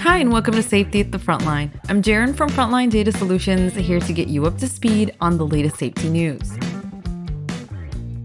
Hi, and welcome to Safety at the Frontline. I'm Jaren from Frontline Data Solutions, here to get you up to speed on the latest safety news.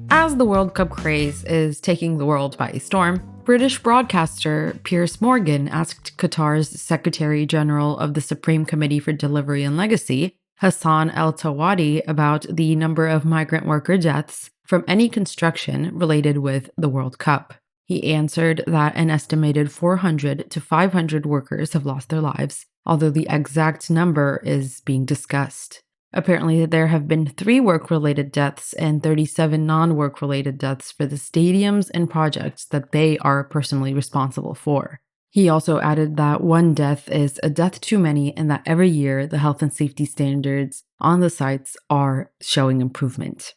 As the World Cup craze is taking the world by storm, British broadcaster Piers Morgan asked Qatar's Secretary General of the Supreme Committee for Delivery and Legacy, Hassan El-Tawadi, about the number of migrant worker deaths from any construction related with the World Cup. He answered that an estimated 400 to 500 workers have lost their lives, although the exact number is being discussed. Apparently, there have been 3 work-related deaths and 37 non-work-related deaths for the stadiums and projects that they are personally responsible for. He also added that 1 death is a death too many and that every year the health and safety standards on the sites are showing improvement.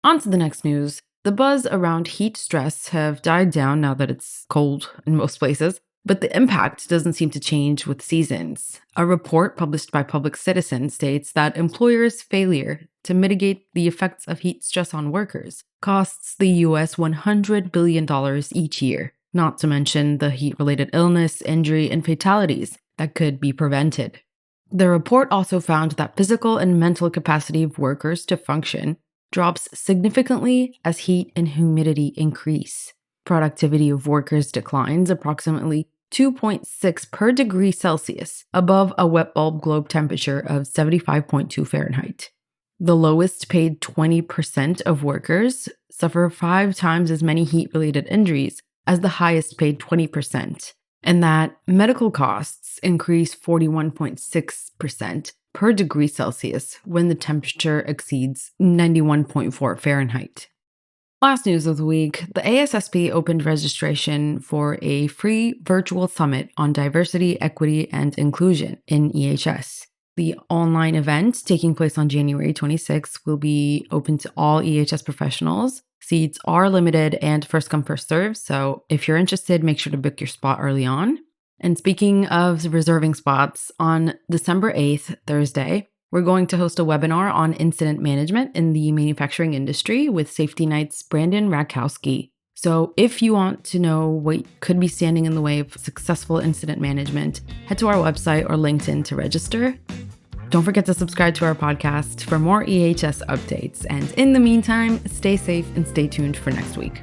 On to the next news. The buzz around heat stress have died down now that it's cold in most places, but the impact doesn't seem to change with seasons. A report published by Public Citizen states that employers' failure to mitigate the effects of heat stress on workers costs the US $100 billion each year, not to mention the heat-related illness, injury, and fatalities that could be prevented. The report also found that physical and mental capacity of workers to function drops significantly as heat and humidity increase. Productivity of workers declines approximately 2.6 per degree Celsius above a wet bulb globe temperature of 75.2 Fahrenheit. The lowest paid 20% of workers suffer 5 times as many heat-related injuries as the highest paid 20%, and that medical costs increase 41.6% per degree Celsius when the temperature exceeds 91.4 Fahrenheit. Last news of the week, the ASSP opened registration for a free virtual summit on diversity, equity, and inclusion in EHS. The online event, taking place on January 26, will be open to all EHS professionals. Seats are limited and first come, first serve, so if you're interested, make sure to book your spot early on. And speaking of reserving spots, on December 8th, Thursday, we're going to host a webinar on incident management in the manufacturing industry with Safety Night's Brandon Rakowski. So if you want to know what could be standing in the way of successful incident management, head to our website or LinkedIn to register. Don't forget to subscribe to our podcast for more EHS updates. And in the meantime, stay safe and stay tuned for next week.